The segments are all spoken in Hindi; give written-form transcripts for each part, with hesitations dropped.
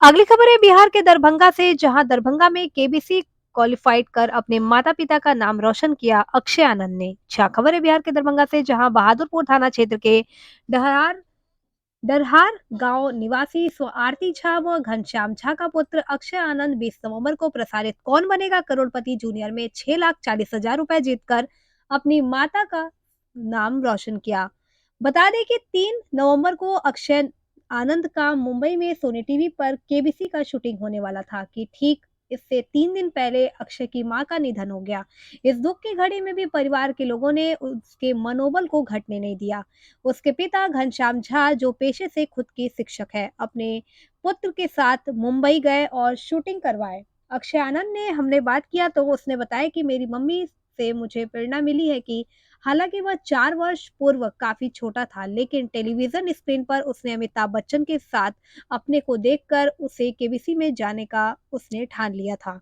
अगली खबर है बिहार के दरभंगा से, जहां दरभंगा में केबीसी क्वालिफाइड कर अपने माता पिता का नाम रोशन किया अक्षय आनंद ने। क्या खबर है बिहार के दरभंगा से, जहां बहादुरपुर थाना क्षेत्र के डहरार डरहार गांव निवासी आरती झा व घनश्याम झा का पुत्र अक्षय आनंद 20 नवंबर को प्रसारित कौन बनेगा करोड़पति जूनियर में 6,40,000 रुपए जीतकर अपनी माता का नाम रोशन किया। बता दें कि 3 नवंबर को अक्षय आनंद का मुंबई में सोनी टीवी पर केबीसी का शूटिंग होने वाला था कि ठीक इससे 3 दिन पहले अक्षय की मां का निधन हो गया। इस दुख की घड़ी में भी परिवार के लोगों ने उसके मनोबल को घटने नहीं दिया। उसके पिता घनश्याम झा, जो पेशे से खुद की शिक्षक है, अपने पुत्र के साथ मुंबई गए और शूटिंग करवाए। अक्षय आनंद ने हमने बात किया तो उसने बताया कि मेरी मम्मी से मुझे प्रेरणा मिली है कि हालांकि वह 4 वर्ष पूर्व काफी छोटा था, लेकिन टेलीविजन स्क्रीन पर उसने अमिताभ बच्चन के साथ अपने को देखकर उसे केबीसी में जाने का उसने ठान लिया था।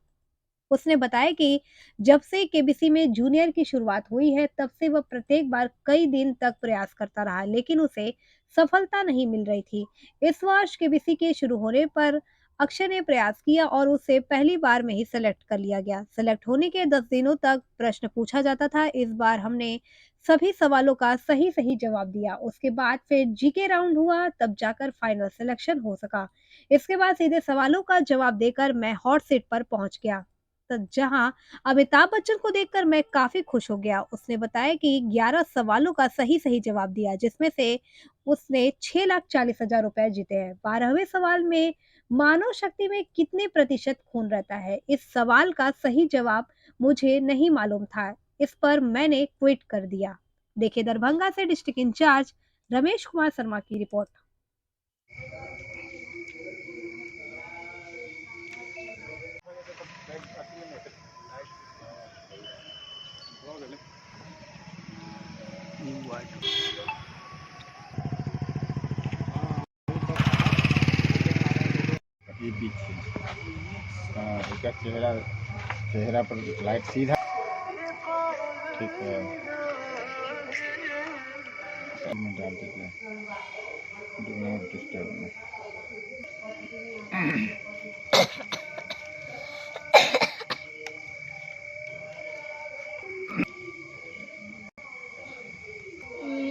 उसने बताया कि जब से केबीसी में जूनियर की शुरुआत हुई है, तब से वह प्रत्येक बार कई दिन तक प्रयास करता रहा, लेकिन उसे सफलता नहीं मिल रही थी। इस वर्ष केबीसी के शुरू होने पर अक्षय ने प्रयास किया और उसे पहली बार में ही सेलेक्ट कर लिया गया। सेलेक्ट होने के 10 दिनों तक प्रश्न पूछा जाता था। इस बार हमने सभी सवालों का सही सही जवाब दिया। उसके बाद फिर जीके राउंड हुआ, तब जाकर फाइनल सिलेक्शन हो सका। इसके बाद सीधे सवालों का जवाब देकर मैं हॉट सीट पर पहुंच गया, जहां अमिताभ बच्चन को देखकर मैं काफी खुश हो गया। उसने बताया कि 11 सवालों का सही सही जवाब दिया, जिसमें से उसने 6,40,000 रुपए जीते हैं। 12वें सवाल में मानव शक्ति में कितने प्रतिशत खून रहता है, इस सवाल का सही जवाब मुझे नहीं मालूम था। इस पर मैंने ट्वीट कर दिया। देखिए दरभंगा से डिस्ट्रिक्ट इंचार्ज रमेश कुमार शर्मा की रिपोर्ट। ये बीच से इसका चेहरा चेहरा पर लाइट सीधा ठीक है। में डाल दीजिए, डू नॉट डिस्टर्ब में।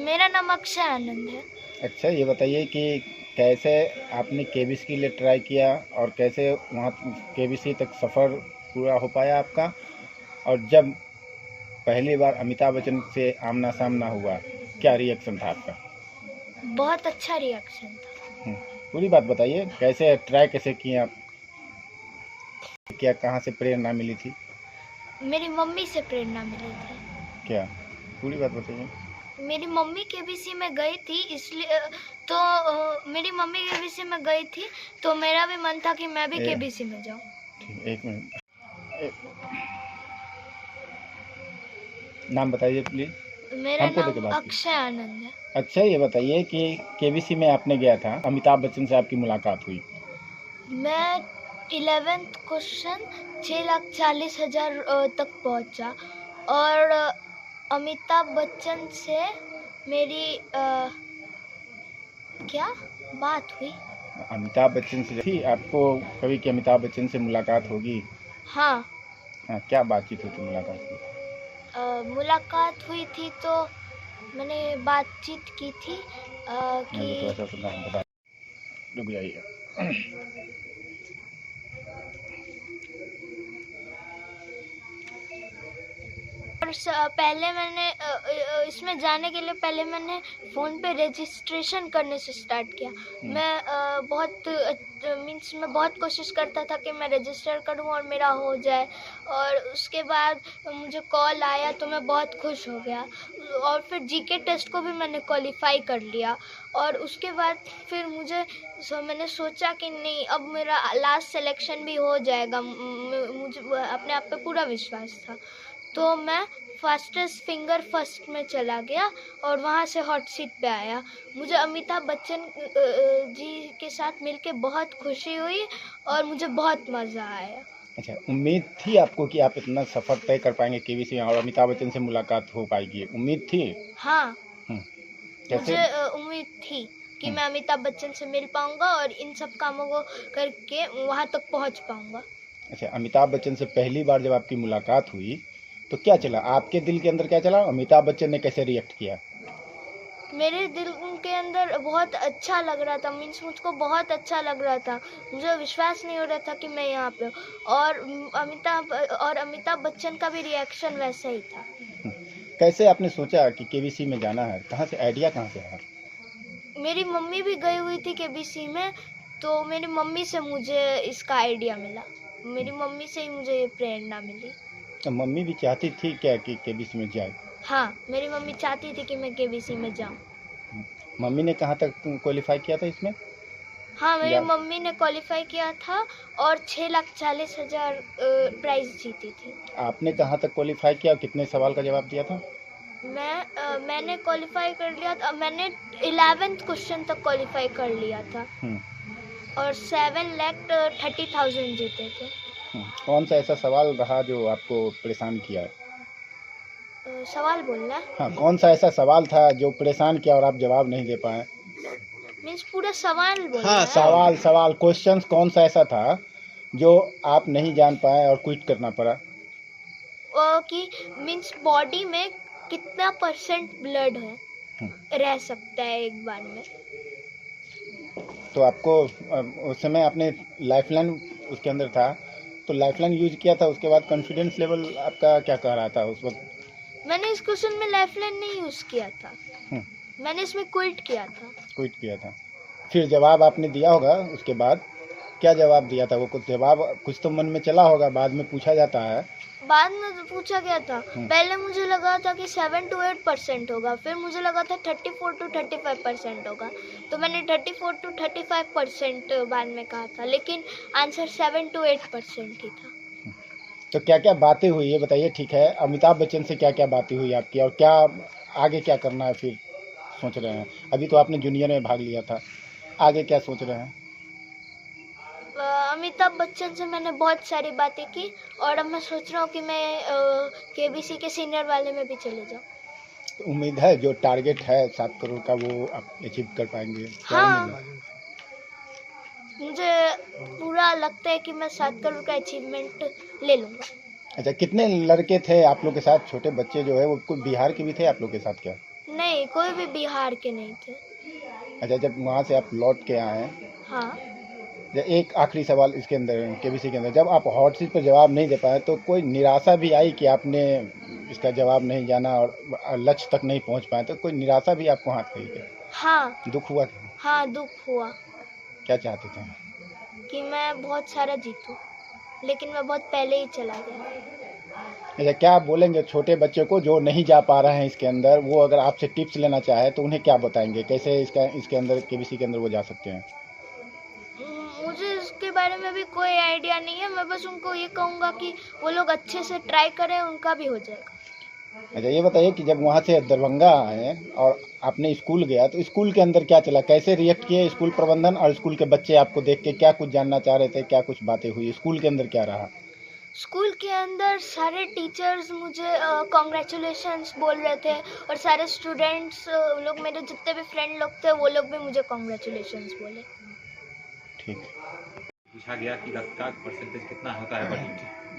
मेरा नाम अक्षय आनंद है। अच्छा, ये बताइए कि कैसे आपने केबीसी के लिए ट्राई किया और कैसे वहाँ केबीसी तक सफ़र पूरा हो पाया आपका, और जब पहली बार अमिताभ बच्चन से आमना सामना हुआ, क्या रिएक्शन था आपका? बहुत अच्छा रिएक्शन था। पूरी बात बताइए, कैसे ट्राई कैसे किए आप, क्या कहाँ से प्रेरणा मिली थी? मेरी मम्मी से प्रेरणा मिली थी। क्या पूरी बात बताइए। मेरी मम्मी केबीसी में गई थी, इसलिए तो मेरी मम्मी केबीसी में गई थी, तो मेरा भी मन था कि मैं भी केबीसी में जाऊं। ठीक, एक मिनट, नाम बताइए प्लीज। मेरा नाम अक्षय आनंद है। अच्छा, ये बताइए कि केबीसी में आपने गया था, अमिताभ बच्चन से आपकी मुलाकात हुई। मैं 11th क्वेश्चन 6,40,000 तक पहुंचा और अमिताभ बच्चन से मेरी क्या बात हुई? अमिताभ बच्चन से थी आपको कभी कि अमिताभ बच्चन से मुलाकात होगी? हाँ। क्या बातचीत हुई थी मुलाकात की? मुलाकात हुई थी तो मैंने बातचीत की थी कि थोड़ा सा बता, रुक जाइए। और पहले मैंने इसमें जाने के लिए पहले मैंने फ़ोन पे रजिस्ट्रेशन करने से स्टार्ट किया। मैं बहुत मीन्स मैं बहुत कोशिश करता था कि मैं रजिस्टर करूं और मेरा हो जाए, और उसके बाद मुझे कॉल आया तो मैं बहुत खुश हो गया, और फिर जीके टेस्ट को भी मैंने क्वालिफाई कर लिया। और उसके बाद फिर मैंने सोचा कि नहीं, अब मेरा लास्ट सिलेक्शन भी हो जाएगा। मुझे अपने आप पे पूरा विश्वास था, तो मैं फास्टेस्ट फिंगर फर्स्ट में चला गया और वहाँ से हॉट सीट पे आया। मुझे अमिताभ बच्चन जी के साथ मिलके बहुत खुशी हुई और मुझे बहुत मज़ा आया। अच्छा, उम्मीद थी आपको कि आप इतना सफ़र तय कर पाएंगे केबीसी में और अमिताभ बच्चन से मुलाकात हो पाएगी, उम्मीद थी? हाँ, कैसे? मुझे उम्मीद थी। कि मैं अमिताभ बच्चन से मिल पाऊंगा और इन सब कामों को करके वहाँ तक पहुँच पाऊंगा। अच्छा, अमिताभ बच्चन से पहली बार जब आपकी मुलाकात हुई तो क्या चला, आपके दिल के अंदर क्या चला, अमिताभ बच्चन ने कैसे रिएक्ट किया? मेरे दिल के अंदर बहुत अच्छा लग रहा था, मीन्स मुझको बहुत अच्छा लग रहा था। मुझे विश्वास नहीं हो रहा था कि मैं यहाँ पे हूँ और अमिताभ बच्चन का भी रिएक्शन वैसा ही था। कैसे आपने सोचा कि केबीसी में जाना है, कहाँ से आइडिया कहाँ से आया? मेरी मम्मी भी गई हुई थी केबीसी में, तो मेरी मम्मी से मुझे इसका आइडिया मिला। मेरी मम्मी से ही मुझे ये प्रेरणा मिली। तो मम्मी भी चाहती थी क्या कि केबीसी में जाए? हाँ, मेरी मम्मी चाहती थी कि मैं केबीसी में जाऊँ। मम्मी ने कहाँ तक क्वालिफाई किया था इसमें? हाँ, मेरी या मम्मी ने क्वालिफाई किया था और 6,40,000 प्राइज़ जीती थी। आपने कहाँ तक क्वालिफाई किया और कितने सवाल का जवाब दिया था? मैंने क्वालिफाई कर लिया था, मैंने 11th क्वेश्चन तक क्वालिफाई कर लिया था और 7,30,000 जीते थे। कौन सा ऐसा सवाल रहा जो आपको परेशान किया है? सवाल बोलना है? हाँ, कौन सा ऐसा सवाल था जो परेशान किया और आप जवाब नहीं दे पाए? मीन्स पूरा सवाल बोलना हाँ, है? सवाल क्वेश्चंस कौन सा ऐसा था जो आप नहीं जान पाए और क्विट करना पड़ा? कि मीन्स बॉडी में कितना % ब्लड है रह सकता है एक बार में। तो आपको उस समय आपने लाइफलाइन उसके अंदर था, तो लाइफलाइन यूज किया था, उसके बाद कॉन्फिडेंस लेवल आपका क्या कह रहा था उस वक्त? मैंने इस क्वेश्चन में लाइफलाइन नहीं यूज़ किया था, मैंने इसमें क्विट किया था। क्विट किया था। फिर जवाब आपने दिया होगा, उसके बाद क्या जवाब दिया था? वो कुछ तो मन में चला होगा, बाद में पूछा जाता है। बाद में तो पूछा गया था, पहले मुझे लगा था कि 7 to 8% होगा, फिर मुझे लगा था 34 to 35% होगा, तो मैंने 34 to 35% बाद में कहा था, लेकिन आंसर 7 to 8% ही था। तो क्या क्या बातें हुई ये बताइए। ठीक है, अमिताभ बच्चन से क्या क्या बातें हुई आपकी और क्या आगे क्या करना है फिर सोच रहे हैं? अभी तो आपने जूनियर में भाग लिया था, आगे क्या सोच रहे हैं? अमिताभ बच्चन से मैंने बहुत सारी बातें की और अब मैं सोच रहा हूँ कि मैं केबीसी के सीनियर वाले में भी चले जाऊँ। तो उम्मीद है जो टारगेट है 7 करोड़ का वो आप अचीव कर पाएंगे? हाँ, मुझे पूरा लगता है कि मैं 7 करोड़ का अचीवमेंट ले लूँगा। अच्छा, कितने लड़के थे आप लोग के साथ? छोटे बच्चे जो है वो कोई बिहार के भी थे आप लोग के साथ क्या? नहीं, कोई भी बिहार के नहीं थे। अच्छा, जब वहाँ से आप लौट के आए, हाँ, एक आखिरी सवाल इसके अंदर, केबीसी के अंदर, जब आप हॉट सीट पर जवाब नहीं दे पाए तो कोई निराशा भी आई कि आपने इसका जवाब नहीं जाना और लक्ष्य तक नहीं पहुँच पाए, तो कोई निराशा भी आपको हाथ लगी क्या? हाँ, दुख हुआ क्या? हाँ, दुख हुआ क्या चाहते थे? कि मैं बहुत सारा जीतूँ, लेकिन मैं बहुत पहले ही चला गया। अच्छा, क्या आप बोलेंगे छोटे बच्चे को जो नहीं जा पा रहे हैं इसके अंदर, वो अगर आपसे टिप्स लेना चाहे तो उन्हें क्या बताएंगे, कैसे इसके अंदर केबीसी के अंदर वो जा सकते हैं? मुझे इसके बारे में भी कोई आइडिया नहीं है, मैं बस उनको ये कहूँगा कि वो लोग अच्छे से ट्राई करें, उनका भी हो जाएगा। अच्छा, ये बताइए कि जब वहाँ से दरभंगा आए और आपने स्कूल गया तो स्कूल के अंदर क्या चला, कैसे रिएक्ट किए स्कूल प्रबंधन और स्कूल के बच्चे आपको देख के, क्या कुछ जानना चाह रहे थे, क्या कुछ बातें हुई स्कूल के अंदर, क्या रहा? स्कूल के अंदर सारे टीचर्स मुझे कॉन्ग्रेचुलेशंस बोल रहे थे और सारे स्टूडेंट्स लोग, मेरे जितने भी फ्रेंड लोग थे वो लोग भी मुझे कॉन्ग्रेचुलेशंस बोले। ठीक, पूछा गया कि 10 का परसेंटेज कितना होता है बड़ी,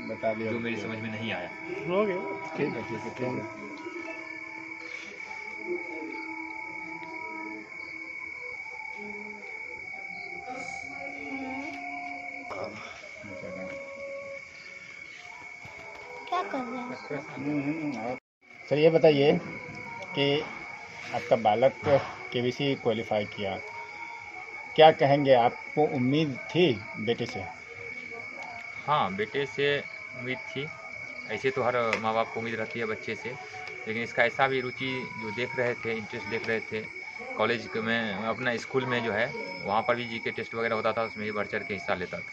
बता दिया जो मेरी समझ में नहीं आया। हो गया। ठीक है, ठीक है, ठीक है। क्या कर रहे हैं? सर, ये बताइए कि आपका बालक केबीसी क्वालिफाई किया, क्या कहेंगे? आपको उम्मीद थी बेटे से? हाँ, बेटे से उम्मीद थी, ऐसे तो हर माँ बाप को उम्मीद रहती है बच्चे से, लेकिन इसका ऐसा भी रुचि जो देख रहे थे, इंटरेस्ट देख रहे थे। कॉलेज में अपना स्कूल में जो है वहाँ पर भी जीके टेस्ट वगैरह होता था, उसमें भी बढ़ चढ़ के हिस्सा लेता था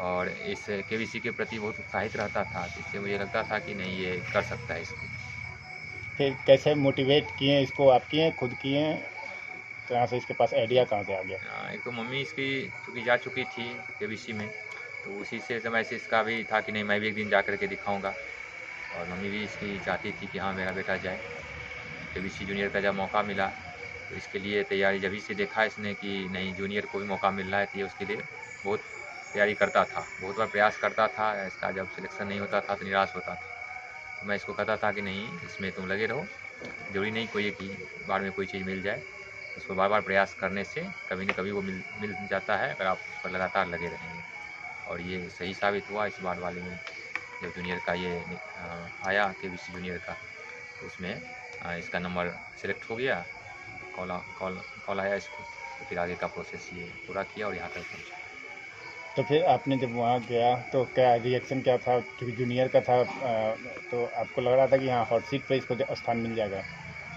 और इस केबीसी के प्रति बहुत उत्साहित रहता था, जिससे मुझे लगता था कि नहीं, ये कर सकता है इसको। फिर कैसे मोटिवेट किए इसको? आप किए, खुद किए? कहाँ से इसके पास आइडिया कहाँ से आ गया? एक तो मम्मी इसकी चूँकि जा चुकी थी केबीसी में, तो उसी से समय से इसका भी था कि नहीं, मैं भी एक दिन जा कर के दिखाऊँगा, और मम्मी भी इसकी चाहती थी कि हाँ, मेरा बेटा जाए। केबीसी जूनियर का जब मौका मिला तो इसके लिए तैयारी जभी से देखा इसने कि नहीं जूनियर को भी मौका मिल रहा है, तो ये उसके लिए बहुत तैयारी करता था, बहुत बार प्रयास करता था। इसका जब सिलेक्शन नहीं होता था तो निराश होता था। तो मैं इसको कहता था कि नहीं, इसमें तुम लगे रहो, ज़रूरी नहीं कोई एक ही बार में कोई चीज़ मिल जाए। उसको बार-बार प्रयास करने से कभी न कभी वो मिल मिल जाता है, अगर आप उस पर लगातार लगे रहेंगे। और ये सही साबित हुआ इस बार वाले में, जब जूनियर का ये आया केबीसी जूनियर का, तो उसमें इसका नंबर सेलेक्ट हो गया, कॉल आया इसको, तो फिर आगे का प्रोसेस ये पूरा किया और यहाँ तक पहुँचा। तो फिर आपने जब वहाँ गया तो क्या रिएक्शन क्या था? क्योंकि जूनियर का था, तो आपको लग रहा था कि हाँ हॉट सीट पे इसको स्थान मिल जाएगा?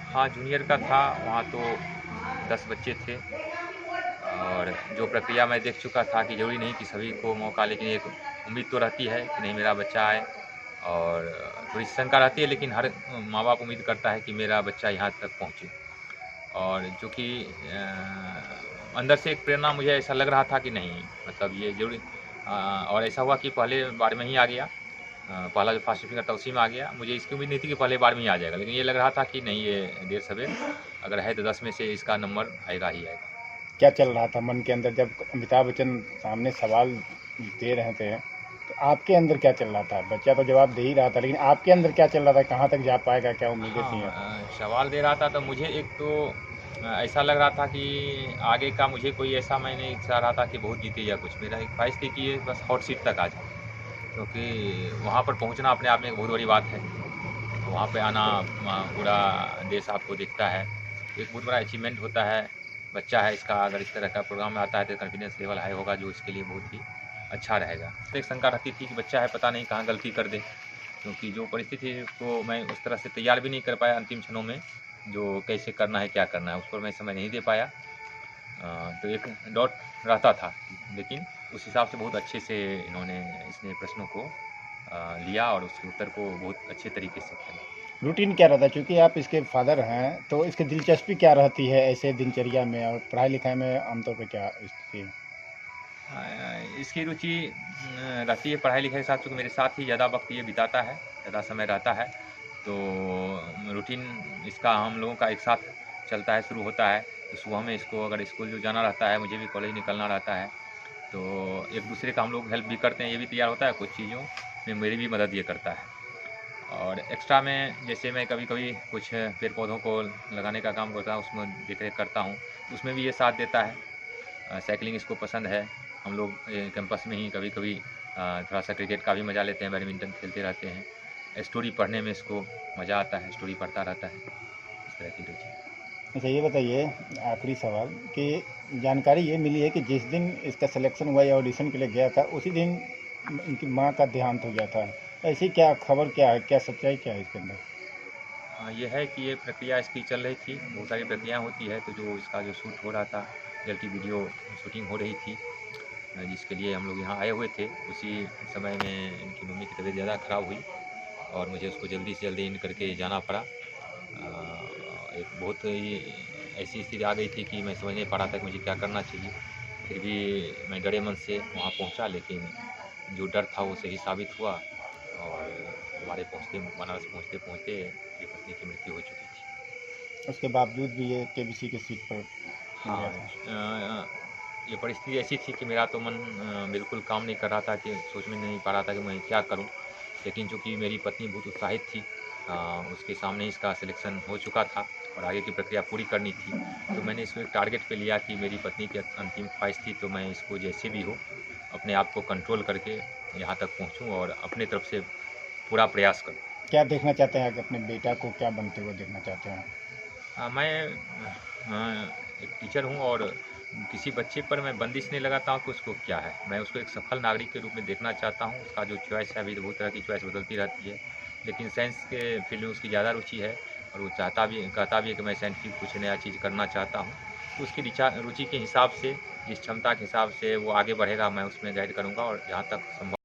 हाँ, जूनियर का था, वहाँ तो 10 बच्चे थे और जो प्रक्रिया मैं देख चुका था कि ज़रूरी नहीं कि सभी को मौका, लेकिन एक उम्मीद तो रहती है कि नहीं मेरा बच्चा आए, और थोड़ी शंका रहती है, लेकिन हर माँ-बाप उम्मीद करता है कि मेरा बच्चा यहाँ तक पहुँचे। और चूँकि अंदर से एक प्रेरणा मुझे ऐसा लग रहा था कि नहीं, मतलब ये ज़रूरी, और ऐसा हुआ कि पहले बार में ही आ गया। पहला जो फर्स्ट डिवीज़न था उसी में आ गया। मुझे इसकी उम्मीद नहीं थी कि पहले बार में ही आ जाएगा, लेकिन ये लग रहा था कि नहीं, ये देर सवेर अगर है तो 10 में से इसका नंबर आएगा ही आएगा। क्या चल रहा था मन के अंदर जब अमिताभ बच्चन सामने सवाल दे रहे थे, तो आपके अंदर क्या चल रहा था? बच्चा तो जवाब दे ही रहा था, लेकिन आपके अंदर क्या चल रहा था? कहाँ तक जा पाएगा? क्या उम्मीदें थी? सवाल दे रहा था तो मुझे एक तो ऐसा लग रहा था कि आगे का मुझे कोई ऐसा मैं नहीं चाह रहा था कि बहुत जीते या कुछ। मेरा एक ख्वाहिश थी कि ये बस हॉट सीट तक आ जाए, क्योंकि वहाँ पर पहुँचना अपने आप में एक बहुत बड़ी बात है। वहाँ पे आना, पूरा देश आपको देखता है, एक बहुत बड़ा अचीवमेंट होता है। बच्चा है इसका, अगर इस तरह का प्रोग्राम में आता है तो कॉन्फिडेंस लेवल हाई होगा, जो इसके लिए बहुत ही अच्छा रहेगा। तो एक शंका रहती थी कि बच्चा है, पता नहीं कहाँ गलती कर दे, क्योंकि जो परिस्थिति को मैं उस तरह से तैयार भी नहीं कर पाया अंतिम क्षणों में, जो कैसे करना है, क्या करना है, उस पर मैं समय नहीं दे पाया। तो एक डाउट रहता था, लेकिन उस हिसाब से बहुत अच्छे से इसने प्रश्नों को लिया और उसके उत्तर को बहुत अच्छे तरीके से खेला। रूटीन क्या रहता है? चूँकि आप इसके फादर हैं, तो इसकी दिलचस्पी क्या रहती है ऐसे दिनचर्या में, और पढ़ाई-लिखाई में आमतौर पे क्या स्थिति है? इसकी रुचि रहती है पढ़ाई-लिखाई के साथ, चूँकि मेरे साथ ही ज़्यादा वक़्त ये बिताता है, ज़्यादा समय रहता है। तो रूटीन इसका हम लोगों का एक साथ चलता है, शुरू होता है। तो सुबह में इसको अगर स्कूल जो जाना रहता है, मुझे भी कॉलेज निकलना रहता है, तो एक-दूसरे का हम लोग हेल्प भी करते हैं, ये भी तैयार होता है, कुछ चीज़ों में मेरी भी मदद ये करता है। और एक्स्ट्रा में जैसे मैं कभी-कभी कुछ पेड़-पौधों को लगाने का काम करता हूँ, उसमें देख-रेख करता हूँ, उसमें भी ये साथ देता है। साइकिलिंग इसको पसंद है। हम लोग कैंपस में ही कभी-कभी थोड़ा-सा क्रिकेट का भी मज़ा लेते हैं, बैडमिंटन खेलते रहते हैं। स्टोरी पढ़ने में इसको मज़ा आता है, स्टोरी पढ़ता रहता है, इस तरह की रुचि। अच्छा ये बताइए, आखिरी सवाल, कि जानकारी ये मिली है कि जिस दिन इसका सिलेक्शन हुआ या ऑडिशन के लिए गया था, उसी दिन इनकी माँ का देहांत हो गया था। ऐसी क्या खबर, क्या है, क्या सच्चाई क्या है इसके अंदर? ये है कि ये प्रक्रिया इसकी चल रही थी, बहुत सारी प्रक्रियाएँ होती है, तो जो इसका जो शूट हो रहा था, रियलिटी वीडियो शूटिंग हो रही थी, जिसके लिए हम लोग यहाँ आए हुए थे, उसी समय में इनकी मम्मी की तबीयत ज़्यादा ख़राब हुई और मुझे उसको जल्दी से जल्दी इन करके जाना पड़ा। एक बहुत ही ऐसी स्थिति आ गई थी कि मैं समझ नहीं पा रहा था कि मुझे क्या करना चाहिए। फिर भी मैं डरे मन से वहाँ पहुँचा, लेकिन जो डर था वो सही साबित हुआ और हमारे बनारस पहुँचते-पहुँचते मेरी पत्नी की मृत्यु हो चुकी थी। उसके बावजूद भी ये केबीसी की सीट पर मिल गया हाँ, था। ये परिस्थिति ऐसी थी कि मेरा तो मन बिल्कुल काम नहीं कर रहा था, कि सोच में नहीं पा रहा था कि मैं क्या करूं। लेकिन चूंकि मेरी पत्नी बहुत उत्साहित थी, उसके सामने इसका सिलेक्शन हो चुका था और आगे की प्रक्रिया पूरी करनी थी, तो मैंने इसको एक टारगेट पे लिया कि मेरी पत्नी की अंतिम ख्वाहिश थी, तो मैं इसको जैसे भी हो अपने आप को कंट्रोल करके यहाँ तक पहुँचूँ और अपने तरफ से पूरा प्रयास करूँ। क्या देखना चाहते हैं कि अपने बेटा को क्या बनते हुए देखना चाहते हैं? मैं एक टीचर हूँ और किसी बच्चे पर मैं बंदिश नहीं लगाता हूँ कि उसको क्या है। मैं उसको एक सफल नागरिक के रूप में देखना चाहता हूँ। उसका जो चॉइस है, अभी तो बहुत तरह की चॉइस बदलती रहती है, लेकिन साइंस के फील्ड में उसकी ज़्यादा रुचि है और वो कहता भी है कि मैं साइंटिफिक कुछ नया चीज़ करना चाहता हूँ। तो उसकी रुचि के हिसाब से, जिस क्षमता के हिसाब से वो आगे बढ़ेगा, मैं उसमें गाइड करूँगा और जहाँ तक संभव